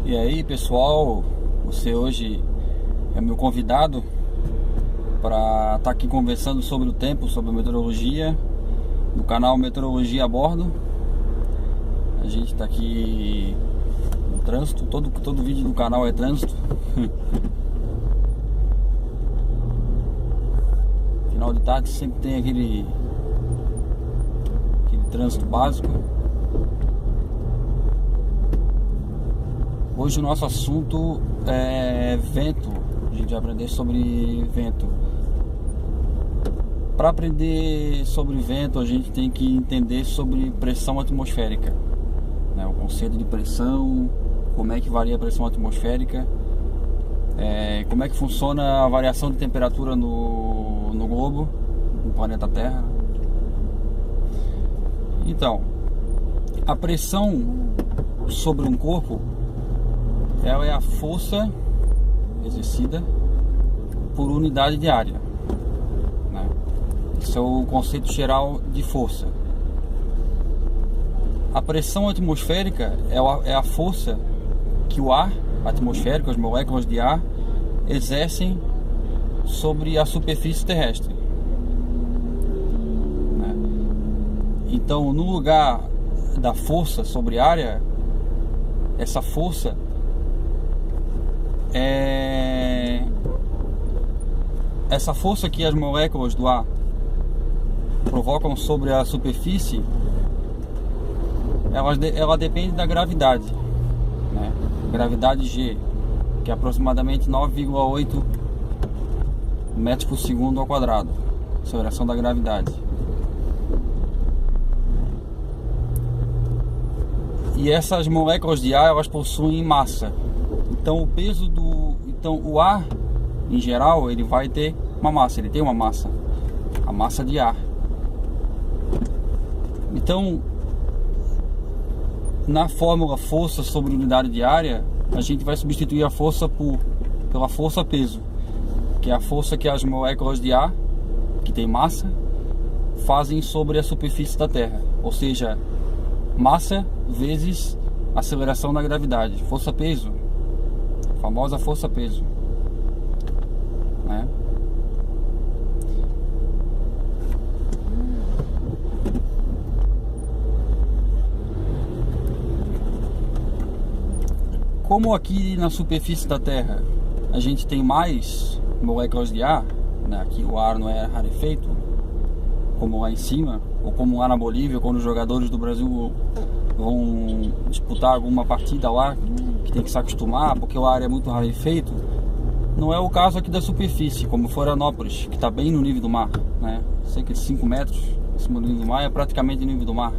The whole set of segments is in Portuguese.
E aí, pessoal, você hoje é meu convidado para estar aqui conversando sobre o tempo, sobre a meteorologia, no canal Meteorologia a Bordo. A gente está aqui no trânsito, todo vídeo do canal é trânsito. Final de tarde sempre tem aquele trânsito básico. Hoje o nosso assunto é vento. A gente vai aprender sobre vento. Para aprender sobre vento, a gente tem que entender sobre pressão atmosférica, né? O conceito de pressão, como é que varia a pressão atmosférica, como é que funciona a variação de temperatura no globo, no planeta Terra. Então, a pressão sobre um corpo, ela é a força exercida por unidade de área, né? Esse é o conceito geral de força. A pressão atmosférica é a força que o ar atmosférico, as moléculas de ar, exercem sobre a superfície terrestre, né? Então, no lugar da força sobre a área, essa força essa força que as moléculas do ar provocam sobre a superfície, ela depende da gravidade, né? Gravidade G, que é aproximadamente 9,8 metros por segundo ao quadrado, aceleração da gravidade. E essas moléculas de ar, elas possuem massa. Então o ar em geral, ele vai ter uma massa, ele tem uma massa, a massa de ar. Então, na fórmula força sobre unidade de área, a gente vai substituir a força pela força peso, que é a força que as moléculas de ar, que tem massa, fazem sobre a superfície da Terra. Ou seja, massa vezes aceleração da gravidade, força peso, a famosa força peso, né? Como aqui na superfície da Terra a gente tem mais moléculas de ar, né? Aqui o ar não é rarefeito como lá em cima, ou como lá na Bolívia, quando os jogadores do Brasil vão disputar alguma partida lá, que tem que se acostumar porque o ar é muito rarefeito. Não é o caso aqui da superfície, como Florianópolis, que está bem no nível do mar, né? Cerca de 5 metros acima do nível do mar, é praticamente no nível do mar.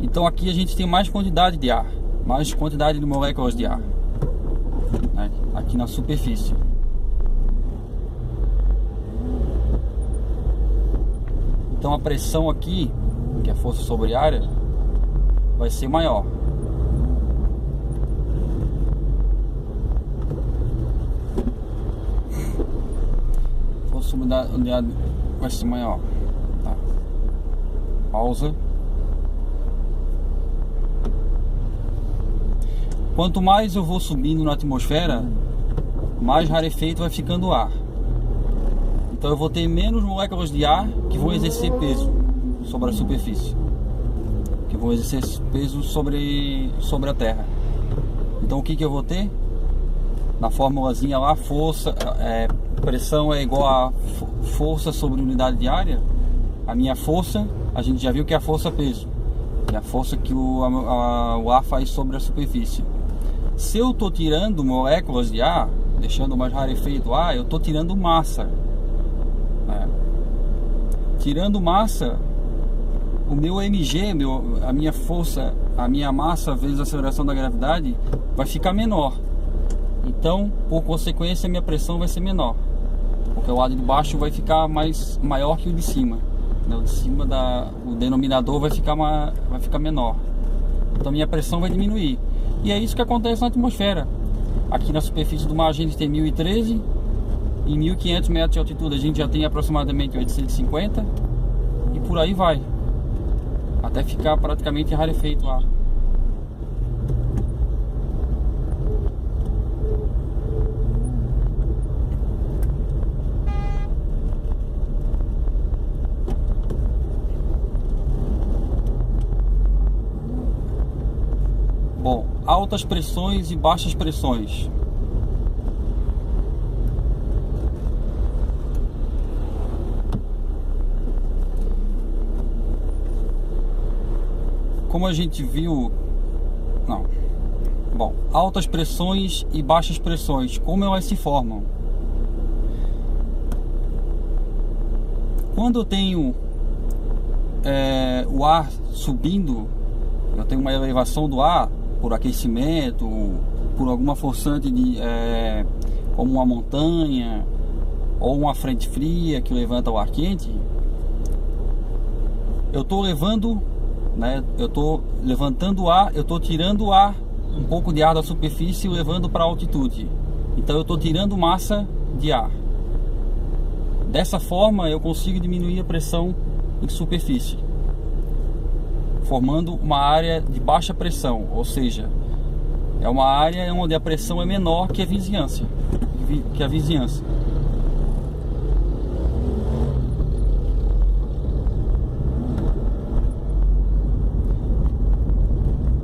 Então aqui a gente tem mais quantidade de ar, mais quantidade de moléculas de ar, né? Aqui na superfície. Então a pressão aqui, que é a força sobre a área, vai ser maior. Força sobre a unidade vai ser maior. Tá. Pausa. Quanto mais eu vou subindo na atmosfera, mais rarefeito vai ficando o ar. Então eu vou ter menos moléculas de ar que vão exercer peso sobre a superfície, que vão exercer peso sobre a Terra. Então o que eu vou ter? Na formulazinha lá, pressão é igual a força sobre unidade de área. A minha força, a gente já viu que é a força peso, que é a força que o ar faz sobre a superfície. Se eu estou tirando moléculas de ar, deixando mais rarefeito o ar, eu estou tirando massa, né? Tirando massa, o meu mg, a minha força, a minha massa vezes a aceleração da gravidade vai ficar menor. Então, por consequência, a minha pressão vai ser menor, porque o lado de baixo vai ficar maior que o de cima, né? O de cima, o denominador vai ficar menor. Então minha pressão vai diminuir. E é isso que acontece na atmosfera. Aqui na superfície do mar a gente tem 1013, em 1500 metros de altitude a gente já tem aproximadamente 850 e por aí vai, até ficar praticamente rarefeito lá. altas pressões e baixas pressões. Como a gente viu, altas pressões e baixas pressões, como elas se formam? Quando eu tenho o ar subindo, eu tenho uma elevação do ar por aquecimento, por alguma forçante como uma montanha ou uma frente fria que levanta o ar quente, eu estou levando, eu estou levantando o ar, eu estou tirando o ar, um pouco de ar da superfície e levando para a altitude. Então eu estou tirando massa de ar. Dessa forma eu consigo diminuir a pressão em superfície, formando uma área de baixa pressão, ou seja, é uma área onde a pressão é menor que a vizinhança.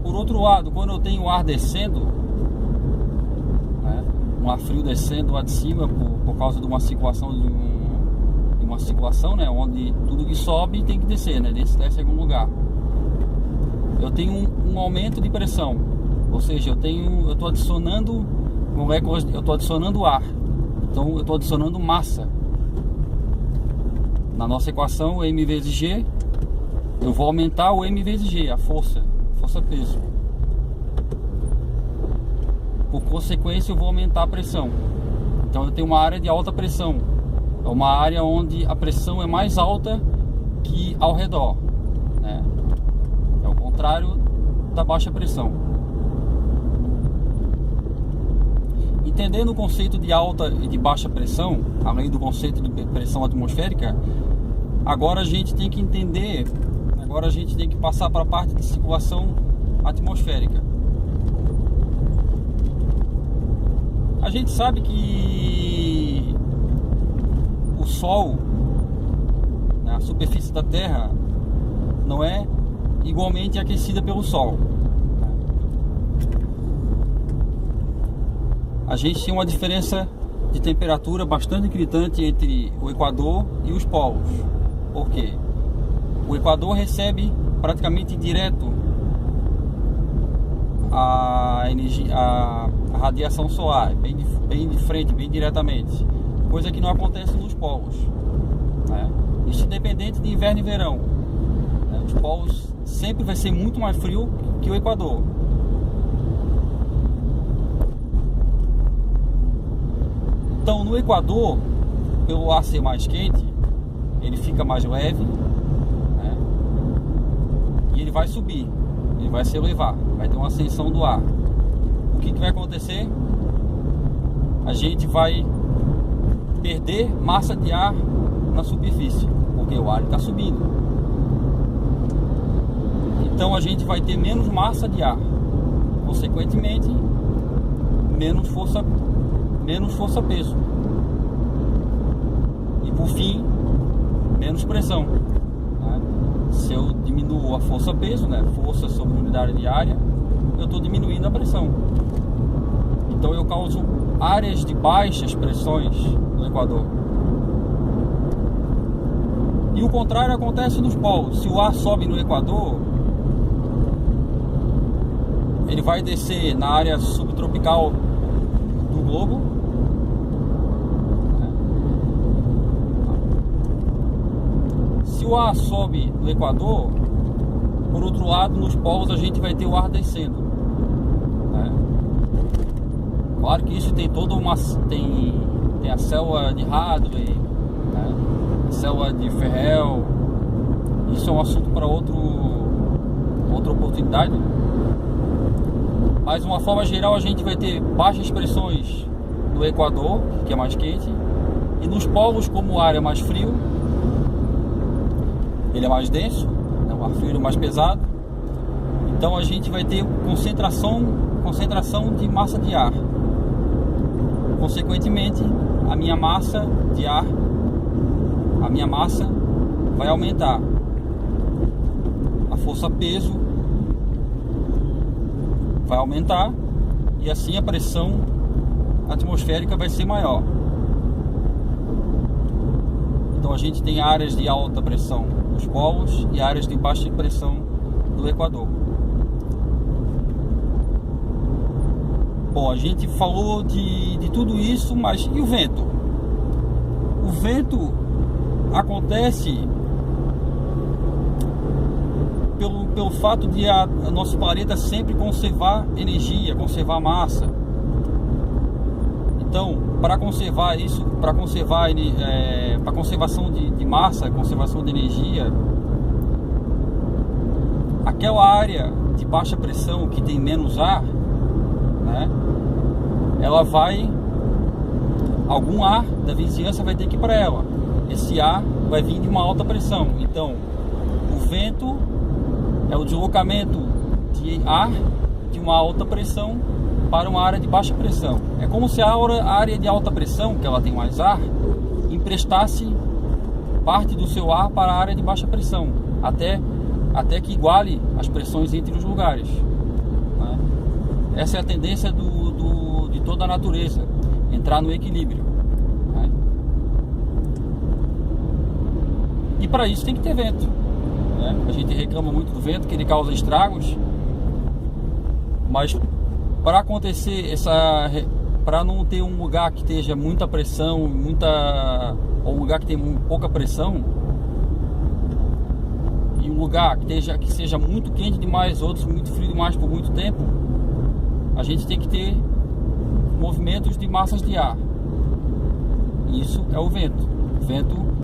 Por outro lado, quando eu tenho o ar descendo, um ar frio descendo lá de cima por causa de uma circulação onde tudo que sobe tem que descer, desce em algum lugar. Eu tenho um aumento de pressão, ou seja, eu estou adicionando moléculas, eu estou adicionando ar, então eu estou adicionando massa. Na nossa equação M vezes G, eu vou aumentar o M vezes G, a força-peso. Por consequência, eu vou aumentar a pressão. Então eu tenho uma área de alta pressão. É uma área onde a pressão é mais alta que ao redor, É o contrário da baixa pressão. Entendendo o conceito de alta e de baixa pressão, além do conceito de pressão atmosférica, agora a gente tem que passar para a parte de circulação atmosférica. A gente sabe que o Sol, a superfície da Terra, não é igualmente aquecida pelo Sol. A gente tem uma diferença de temperatura bastante gritante entre o Equador e os polos. Por quê? O Equador recebe praticamente direto a radiação solar, bem de frente, bem diretamente, coisa que não acontece nos polos, Isso independente de inverno e verão, Os polos sempre vai ser muito mais frio que o Equador. Então no Equador, pelo ar ser mais quente, ele fica mais leve, e ele vai subir, ele vai se elevar, vai ter uma ascensão do ar. O que vai acontecer? A gente vai perder massa de ar na superfície, porque o ar está subindo. Então a gente vai ter menos massa de ar, consequentemente menos força-peso e por fim menos pressão. Se eu diminuo a força-peso, força sobre unidade de área, eu estou diminuindo a pressão. Então eu causo áreas de baixas pressões no Equador. E o contrário acontece nos polos. Se o ar sobe no Equador, ele vai descer na área subtropical do globo, Se o ar sobe no Equador, por outro lado, nos polos a gente vai ter o ar descendo, Claro que isso tem toda tem a célula de Hadley, a célula de Ferrel. Isso é um assunto para outra oportunidade. Mas de uma forma geral a gente vai ter baixas pressões no Equador, que é mais quente, e nos polos, como o ar é mais frio, ele é mais denso, o ar frio é mais pesado, então a gente vai ter concentração de massa de ar. Consequentemente, a minha massa de ar, vai aumentar. A força-peso vai aumentar e assim a pressão atmosférica vai ser maior. Então a gente tem áreas de alta pressão nos polos e áreas de baixa pressão no Equador. Bom, a gente falou de tudo isso, mas e o vento? O vento acontece pelo fato de nosso planeta sempre conservar energia, conservar massa. Então, para conservar isso, para conservação de massa, conservação de energia, aquela área de baixa pressão que tem menos ar, né, ela vai, algum ar da vizinhança vai ter que ir para ela. Esse ar vai vir de uma alta pressão. Então, o vento é o deslocamento de ar de uma alta pressão para uma área de baixa pressão. É como se a área de alta pressão, que ela tem mais ar, emprestasse parte do seu ar para a área de baixa pressão, até que iguale as pressões entre os lugares, né? Essa é a tendência de toda a natureza, entrar no equilíbrio, né? E para isso tem que ter vento, né? A gente reclama muito do vento, que ele causa estragos, mas para acontecer para não ter um lugar que esteja muita pressão, ou um lugar que tem pouca pressão, e um lugar que seja muito quente demais, outros muito frio demais por muito tempo, a gente tem que ter movimentos de massas de ar. Isso é o vento. O vento